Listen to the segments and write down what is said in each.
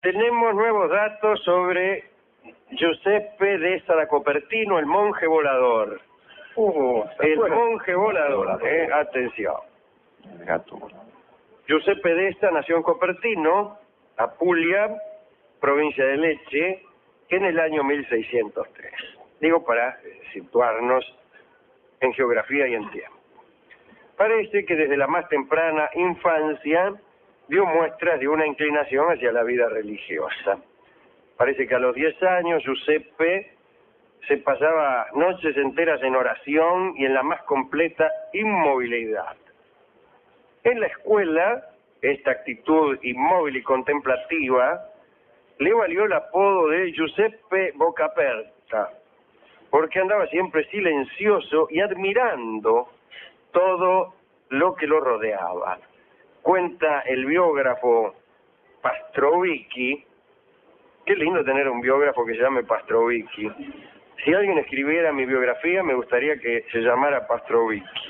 Tenemos nuevos datos sobre Giuseppe Desta da Copertino, el monje volador. El monje volador, atención. Giuseppe Desta nació en Copertino, Apulia, provincia de Lecce, en el año 1603. Digo para situarnos en geografía y en tiempo. Parece que desde la más temprana infancia dio muestras de una inclinación hacia la vida religiosa. Parece que a los 10 años Giuseppe se pasaba noches enteras en oración y en la más completa inmovilidad. En la escuela, esta actitud inmóvil y contemplativa le valió el apodo de Giuseppe Boca Aperta, porque andaba siempre silencioso y admirando todo lo que lo rodeaba. Cuenta el biógrafo Pastrovicki, qué lindo tener un biógrafo que se llame Pastrovicki. Si alguien escribiera mi biografía, me gustaría que se llamara Pastrovicki.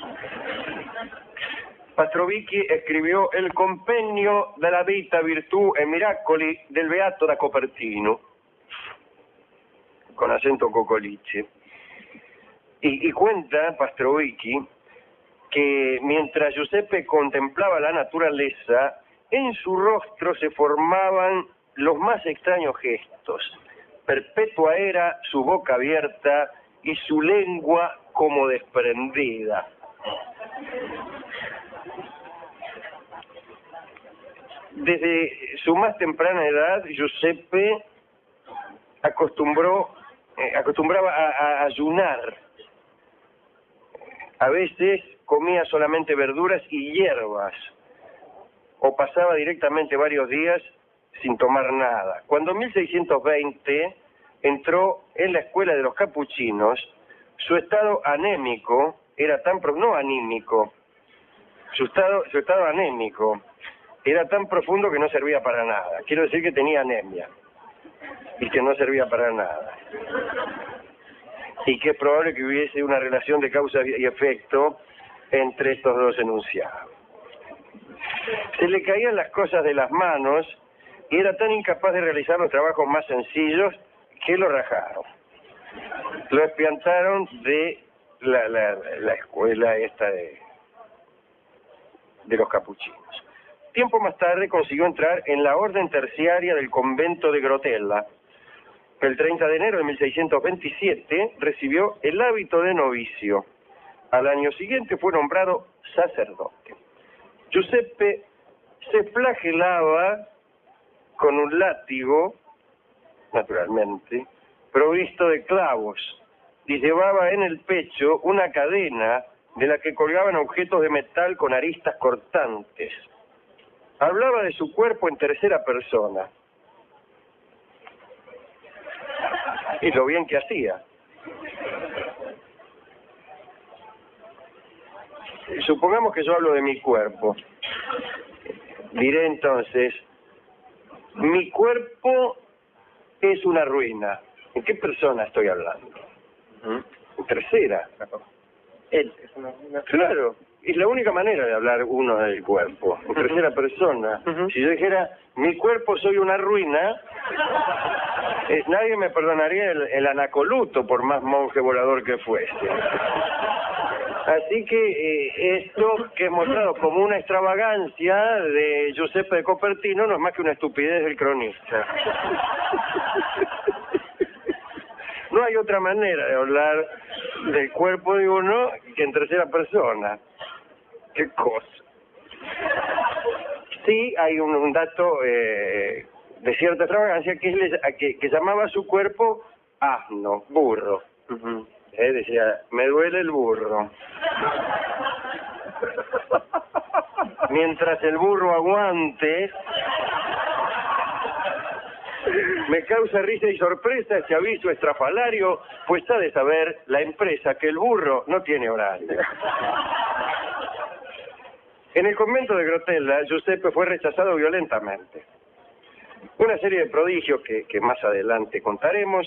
Pastrovicki escribió el Compendio della Vita, Virtù e Miracoli del Beato da Copertino, con acento cocoliche. Y cuenta Pastrovicki que mientras Giuseppe contemplaba la naturaleza, en su rostro se formaban los más extraños gestos. Perpetua era su boca abierta y su lengua como desprendida. Desde su más temprana edad, Giuseppe acostumbraba a ayunar. A veces comía solamente verduras y hierbas, o pasaba directamente varios días sin tomar nada. Cuando en 1620 entró en la escuela de los capuchinos, su estado anémico era tan no anímico, su estado anémico era tan profundo que no servía para nada. Quiero decir que tenía anemia y que no servía para nada. Y que es probable que hubiese una relación de causa y efecto entre estos dos enunciados. Se le caían las cosas de las manos y era tan incapaz de realizar los trabajos más sencillos que lo rajaron. Lo espiantaron de la escuela esta de los capuchinos. Tiempo más tarde consiguió entrar en la orden terciaria del convento de Grotella. El 30 de enero de 1627 recibió el hábito de novicio. Al año siguiente fue nombrado sacerdote. Giuseppe se flagelaba con un látigo, naturalmente, provisto de clavos, y llevaba en el pecho una cadena de la que colgaban objetos de metal con aristas cortantes. Hablaba de su cuerpo en tercera persona. Y lo bien que hacía. Supongamos que yo hablo de mi cuerpo. Diré entonces, mi cuerpo es una ruina. ¿En qué persona estoy hablando? En tercera. Él es una ruina. Claro, es la única manera de hablar uno del cuerpo, en tercera persona. Si yo dijera, mi cuerpo soy una ruina, nadie me perdonaría el anacoluto, por más monje volador que fuese. Así que esto que he mostrado como una extravagancia de Giuseppe de Copertino no es más que una estupidez del cronista. No hay otra manera de hablar del cuerpo de uno que en tercera persona. ¿Qué cosa? Sí, hay un dato de cierta extravagancia que llamaba a su cuerpo asno, burro. Decía, me duele el burro. Mientras el burro aguante, me causa risa y sorpresa este aviso estrafalario, pues ha de saber la empresa que el burro no tiene horario. En el convento de Grotella, Giuseppe fue rechazado violentamente. Una serie de prodigios que más adelante contaremos,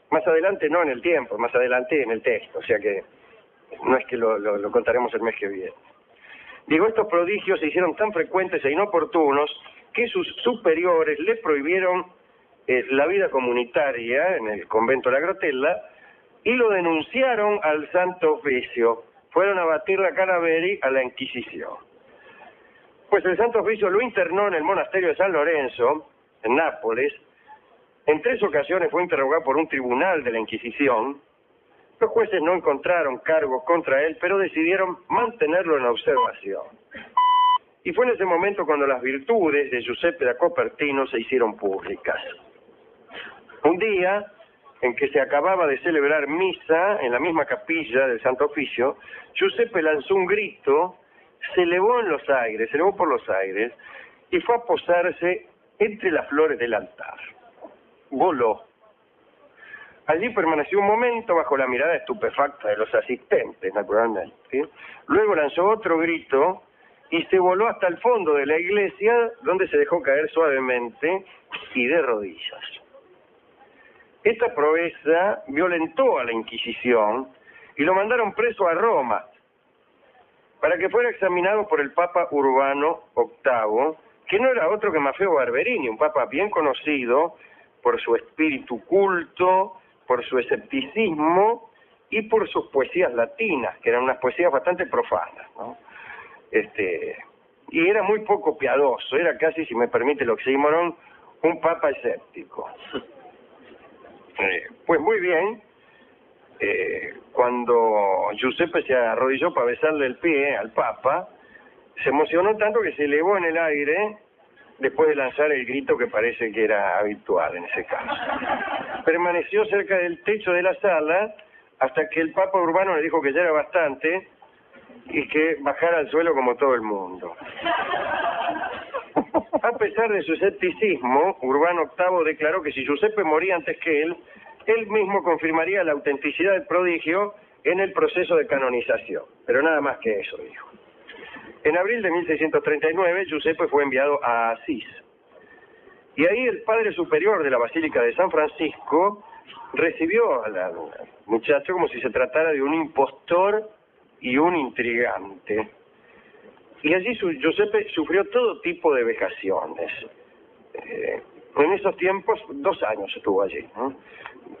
más adelante no en el tiempo, más adelante en el texto, o sea que no es que lo contaremos el mes que viene. Digo, estos prodigios se hicieron tan frecuentes e inoportunos que sus superiores le prohibieron la vida comunitaria en el convento de la Grotella y lo denunciaron al Santo Oficio. Fueron a batir la Canaveri a la Inquisición. Pues el Santo Oficio lo internó en el monasterio de San Lorenzo, en Nápoles. En 3 ocasiones fue interrogado por un tribunal de la Inquisición. Los jueces no encontraron cargos contra él, pero decidieron mantenerlo en observación. Y fue en ese momento cuando las virtudes de Giuseppe da Copertino se hicieron públicas. Un día en que se acababa de celebrar misa en la misma capilla del Santo Oficio, Giuseppe lanzó un grito, se elevó por los aires y fue a posarse entre las flores del altar. Voló. Allí permaneció un momento bajo la mirada estupefacta de los asistentes, naturalmente, ¿sí? Luego lanzó otro grito y se voló hasta el fondo de la iglesia, donde se dejó caer suavemente y de rodillas. Esta proeza violentó a la Inquisición y lo mandaron preso a Roma para que fuera examinado por el Papa Urbano VIII, que no era otro que Maffeo Barberini, un papa bien conocido por su espíritu culto, por su escepticismo y por sus poesías latinas, que eran unas poesías bastante profanas, ¿no? Y era muy poco piadoso, era casi, si me permite el oxímoron, un papa escéptico. Pues muy bien, cuando Giuseppe se arrodilló para besarle el pie al papa, se emocionó tanto que se elevó en el aire después de lanzar el grito que parece que era habitual en ese caso. Permaneció cerca del techo de la sala hasta que el Papa Urbano le dijo que ya era bastante y que bajara al suelo como todo el mundo. A pesar de su escepticismo, Urbano VIII declaró que si Giuseppe moría antes que él mismo confirmaría la autenticidad del prodigio en el proceso de canonización. Pero nada más que eso dijo. En abril de 1639, Giuseppe fue enviado a Asís. Y ahí el padre superior de la Basílica de San Francisco recibió al muchacho como si se tratara de un impostor y un intrigante. Y allí Giuseppe sufrió todo tipo de vejaciones. En esos tiempos, 2 años estuvo allí, ¿no?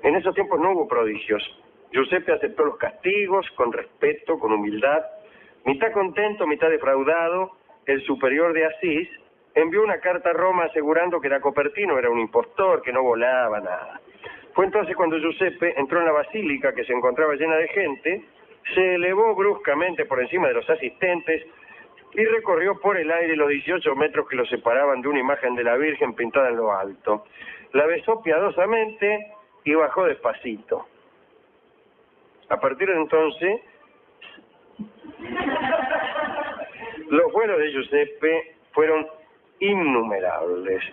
En esos tiempos no hubo prodigios. Giuseppe aceptó los castigos con respeto, con humildad. Mitad contento, mitad defraudado, el superior de Asís envió una carta a Roma asegurando que da Copertino era un impostor, que no volaba, nada. Fue entonces cuando Giuseppe entró en la basílica, que se encontraba llena de gente, se elevó bruscamente por encima de los asistentes y recorrió por el aire los 18 metros que lo separaban de una imagen de la Virgen pintada en lo alto. La besó piadosamente y bajó despacito. A partir de entonces, los vuelos de Giuseppe fueron innumerables.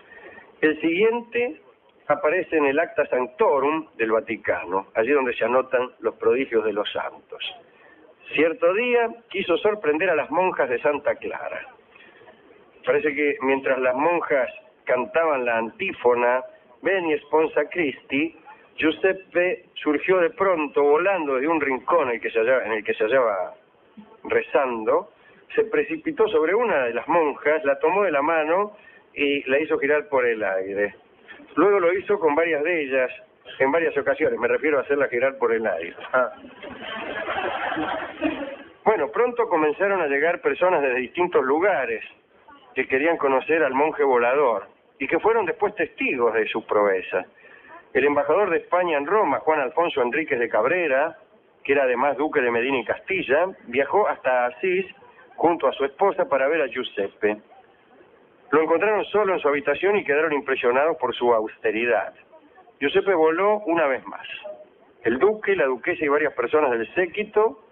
El siguiente aparece en el Acta Sanctorum del Vaticano, allí donde se anotan los prodigios de los santos. Cierto día quiso sorprender a las monjas de Santa Clara. Parece que mientras las monjas cantaban la antífona Veni Sponsa Christi, Giuseppe surgió de pronto volando desde un rincón en el que se hallaba rezando, se precipitó sobre una de las monjas, la tomó de la mano y la hizo girar por el aire. Luego lo hizo con varias de ellas, en varias ocasiones, me refiero a hacerla girar por el aire. Bueno, pronto comenzaron a llegar personas de distintos lugares que querían conocer al monje volador y que fueron después testigos de sus proezas. El embajador de España en Roma, Juan Alfonso Enríquez de Cabrera, que era además duque de Medina y Castilla, viajó hasta Asís junto a su esposa para ver a Giuseppe. Lo encontraron solo en su habitación y quedaron impresionados por su austeridad. Giuseppe voló una vez más. El duque, la duquesa y varias personas del séquito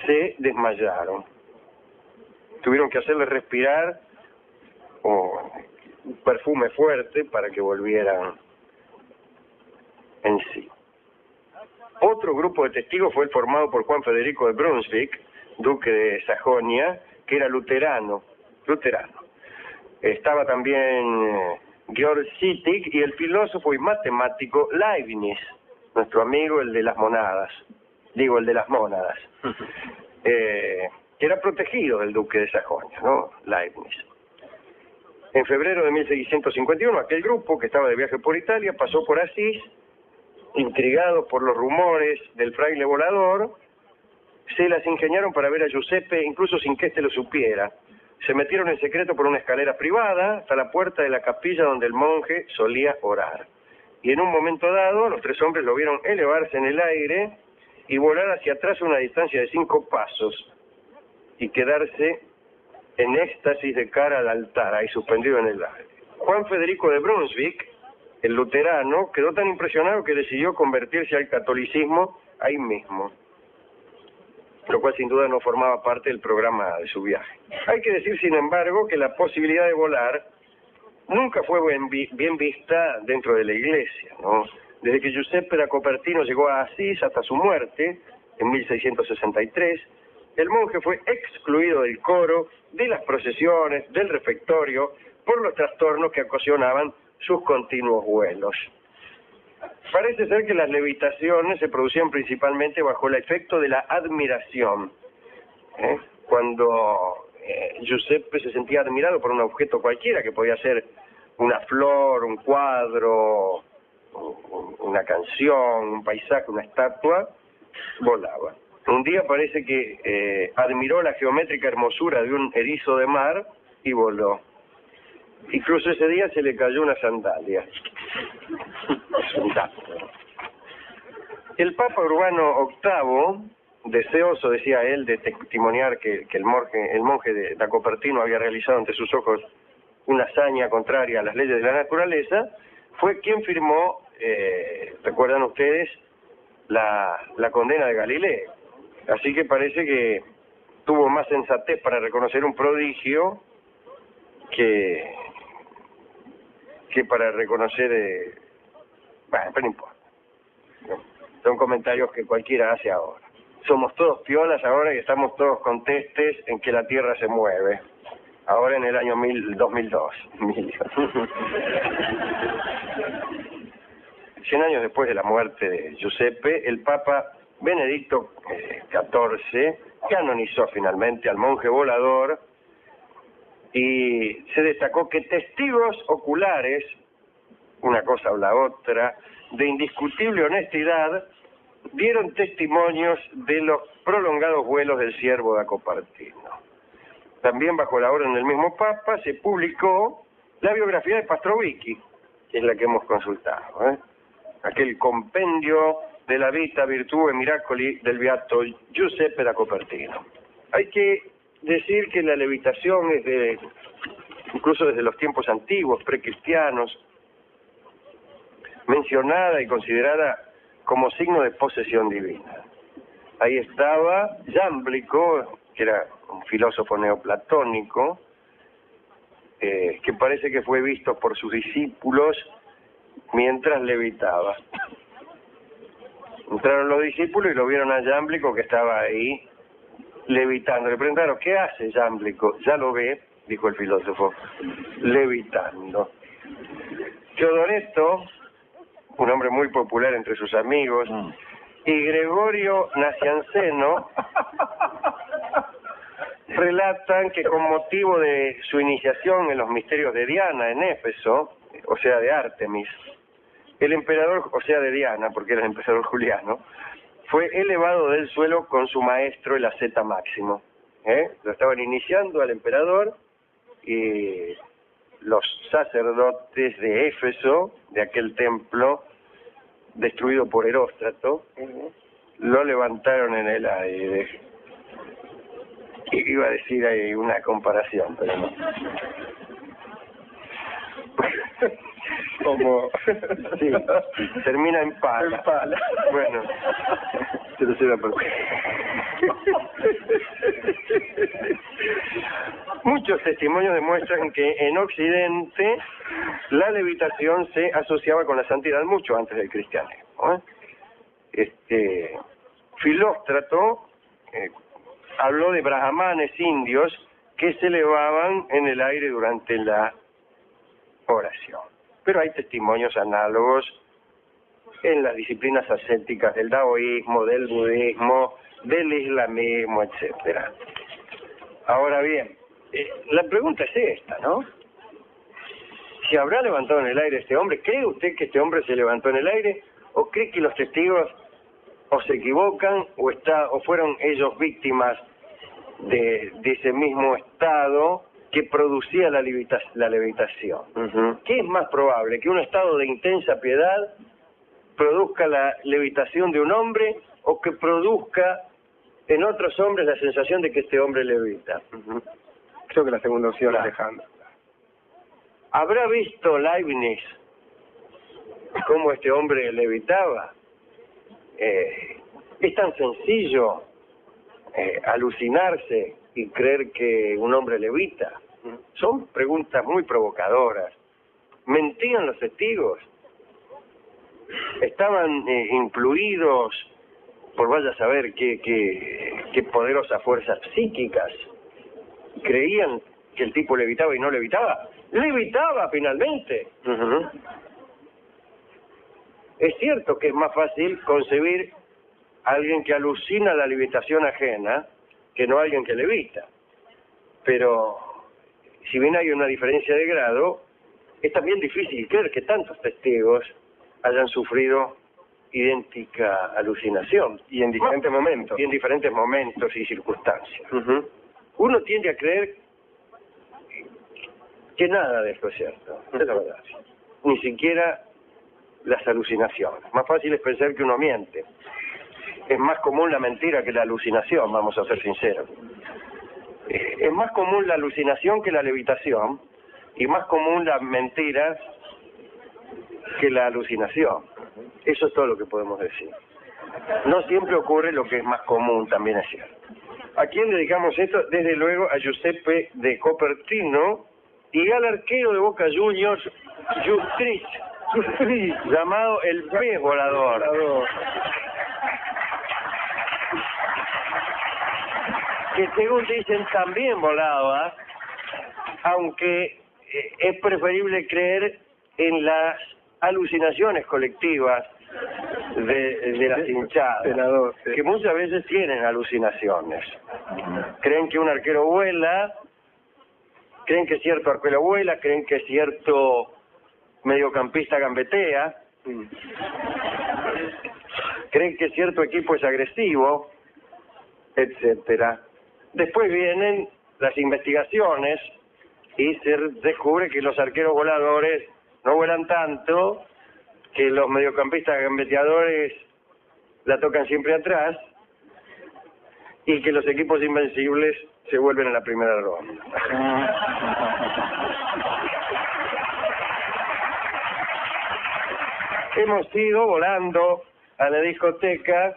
se desmayaron. Tuvieron que hacerle respirar un perfume fuerte para que volvieran en sí. Otro grupo de testigos fue formado por Juan Federico de Brunswick, duque de Sajonia, que era luterano. Estaba también Georg Sittig y el filósofo y matemático Leibniz, nuestro amigo el de las mónadas, que era protegido del duque de Sajonia, ¿no? Leibniz. En febrero de 1651, aquel grupo que estaba de viaje por Italia pasó por Asís, intrigados por los rumores del fraile volador, se las ingeniaron para ver a Giuseppe incluso sin que éste lo supiera. Se metieron en secreto por una escalera privada hasta la puerta de la capilla donde el monje solía orar. Y en un momento dado, los tres hombres lo vieron elevarse en el aire y volar hacia atrás a una distancia de 5 pasos y quedarse en éxtasis de cara al altar, ahí suspendido en el aire. Juan Federico de Brunswick, el luterano, quedó tan impresionado que decidió convertirse al catolicismo ahí mismo, lo cual sin duda no formaba parte del programa de su viaje. Hay que decir, sin embargo, que la posibilidad de volar nunca fue bien vista dentro de la Iglesia, ¿no? Desde que Giuseppe da Copertino llegó a Asís hasta su muerte, en 1663, el monje fue excluido del coro, de las procesiones, del refectorio, por los trastornos que ocasionaban sus continuos vuelos. Parece ser que las levitaciones se producían principalmente bajo el efecto de la admiración. Cuando Giuseppe se sentía admirado por un objeto cualquiera, que podía ser una flor, un cuadro, una canción, un paisaje, una estatua, volaba. Un día parece que admiró la geométrica hermosura de un erizo de mar y voló. Incluso ese día se le cayó una sandalia. Es un dato. El Papa Urbano VIII, deseoso, decía él, de testimoniar que el monje da Copertino había realizado ante sus ojos una hazaña contraria a las leyes de la naturaleza, fue quien firmó, recuerdan ustedes, la condena de Galileo. Así que parece que tuvo más sensatez para reconocer un prodigio que para reconocer... Bueno, pero no importa. Son comentarios que cualquiera hace ahora. Somos todos piolas ahora y estamos todos contestes en que la Tierra se mueve. Ahora en el año 2002. 100 años después de la muerte de Giuseppe, el Papa Benedicto XIV canonizó finalmente al monje volador y se destacó que testigos oculares, una cosa o la otra, de indiscutible honestidad, dieron testimonios de los prolongados vuelos del Ciervo da Copertino. También bajo la orden del mismo Papa se publicó la biografía de Pastrovicchi, que es la que hemos consultado, aquel compendio de la vita, virtù e miracoli del beato Giuseppe da Copertino. Hay que decir que la levitación es incluso desde los tiempos antiguos, precristianos, mencionada y considerada como signo de posesión divina. Ahí estaba Jámblico, que era un filósofo neoplatónico, que parece que fue visto por sus discípulos mientras levitaba. Entraron los discípulos y lo vieron a Jámblico, que estaba ahí levitando. Le preguntaron, ¿qué hace Jámblico? Ya lo ve, dijo el filósofo, levitando. Teodoreto, un hombre muy popular entre sus amigos, y Gregorio Nacianceno relatan que con motivo de su iniciación en los misterios de Diana en Éfeso, o sea de Artemis, el emperador, o sea de Diana, porque era el emperador Juliano, fue elevado del suelo con su maestro el asceta Máximo. Lo estaban iniciando al emperador y los sacerdotes de Éfeso, de aquel templo destruido por Heróstrato, lo levantaron en el aire. Iba a decir ahí una comparación, pero no. Como... sí, termina en pala. En pala. Bueno, tercera persona. Muchos testimonios demuestran que en Occidente la levitación se asociaba con la santidad mucho antes del cristianismo. Filóstrato habló de brahmanes indios que se elevaban en el aire durante la oración. Pero hay testimonios análogos en las disciplinas ascéticas del taoísmo, del budismo, del islamismo, etcétera. Ahora bien, la pregunta es esta, ¿no? ¿Se habrá levantado en el aire este hombre? ¿Cree usted que este hombre se levantó en el aire? ¿O cree que los testigos o se equivocan o fueron ellos víctimas de ese mismo estado que producía la levitación? ¿Qué es más probable? ¿Que un estado de intensa piedad produzca la levitación de un hombre o que produzca en otros hombres la sensación de que este hombre levita? Creo que la segunda opción, Claro. Alejandro. ¿Habrá visto Leibniz cómo este hombre levitaba? Es tan sencillo alucinarse y creer que un hombre levita. Son preguntas muy provocadoras. ¿Mentían los testigos? ¿Estaban influidos por vaya a saber qué poderosas fuerzas psíquicas? ¿Creían que el tipo levitaba y no levitaba? ¡Levitaba finalmente! Es cierto que es más fácil concebir a alguien que alucina la levitación ajena que no a alguien que levita. Pero, si bien hay una diferencia de grado, es también difícil creer que tantos testigos hayan sufrido idéntica alucinación. Y en diferentes momentos. Y en diferentes momentos y circunstancias. Uno tiende a creer que nada de esto es cierto, es la verdad. Ni siquiera las alucinaciones. Más fácil es pensar que uno miente. Es más común la mentira que la alucinación, vamos a ser sinceros. Es más común la alucinación que la levitación, y más común la mentira que la alucinación. Eso es todo lo que podemos decir. No siempre ocurre lo que es más común, también es cierto. ¿A quién dedicamos esto? Desde luego a Giuseppe de Copertino y al arquero de Boca Juniors, Justrich, llamado el pez volador. Que según dicen también volaba, aunque es preferible creer en las alucinaciones colectivas de las hinchadas, que muchas veces tienen alucinaciones. Creen que un arquero vuela, creen que cierto arquero vuela, creen que cierto mediocampista gambetea, creen que cierto equipo es agresivo, etcétera. Después vienen las investigaciones y se descubre que los arqueros voladores no vuelan tanto, que los mediocampistas gambeteadores la tocan siempre atrás y que los equipos invencibles se vuelven en la primera ronda. Hemos ido volando a la discoteca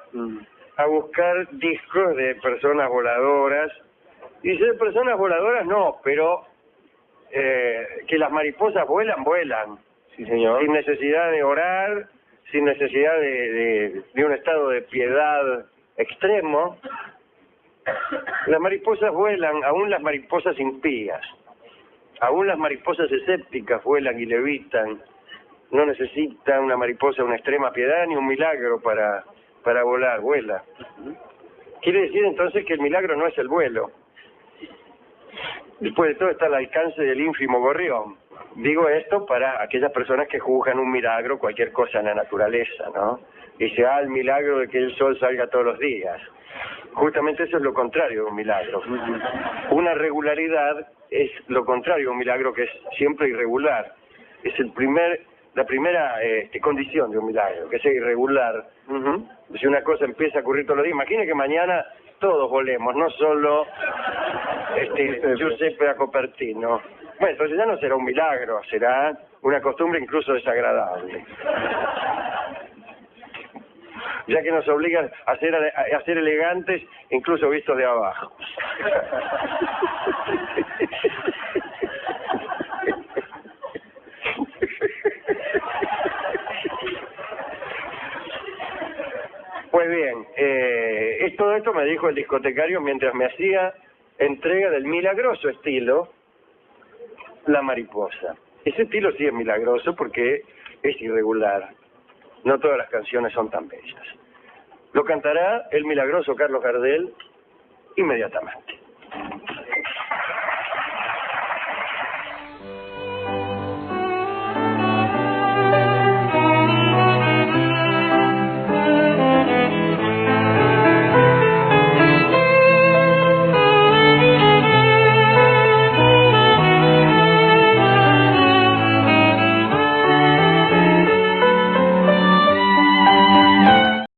a buscar discos de personas voladoras. Y de personas voladoras no, pero que las mariposas vuelan, vuelan. Sí, señor. Sin necesidad de orar, sin necesidad de un estado de piedad extremo. Las mariposas vuelan, aún las mariposas impías, aún las mariposas escépticas vuelan y levitan. No necesita una mariposa una extrema piedad ni un milagro para volar, vuela. Quiere decir entonces que el milagro no es el vuelo. Después de todo está al alcance del ínfimo gorrión. Digo esto para aquellas personas que juzgan un milagro, cualquier cosa en la naturaleza, ¿no? Dice, el milagro de que el sol salga todos los días. Justamente eso es lo contrario de un milagro. Una regularidad es lo contrario de un milagro, que es siempre irregular. Es la primera condición de un milagro, que sea irregular. Si una cosa empieza a ocurrir todos los días, imagine que mañana todos volemos, no solo Giuseppe da Copertino. Bueno, entonces ya no será un milagro, será una costumbre incluso desagradable. Ya que nos obligan a ser elegantes, incluso vistos de abajo. Pues bien, todo esto me dijo el discotecario mientras me hacía entrega del milagroso estilo La Mariposa. Ese estilo sí es milagroso porque es irregular. No todas las canciones son tan bellas. Lo cantará el milagroso Carlos Gardel inmediatamente.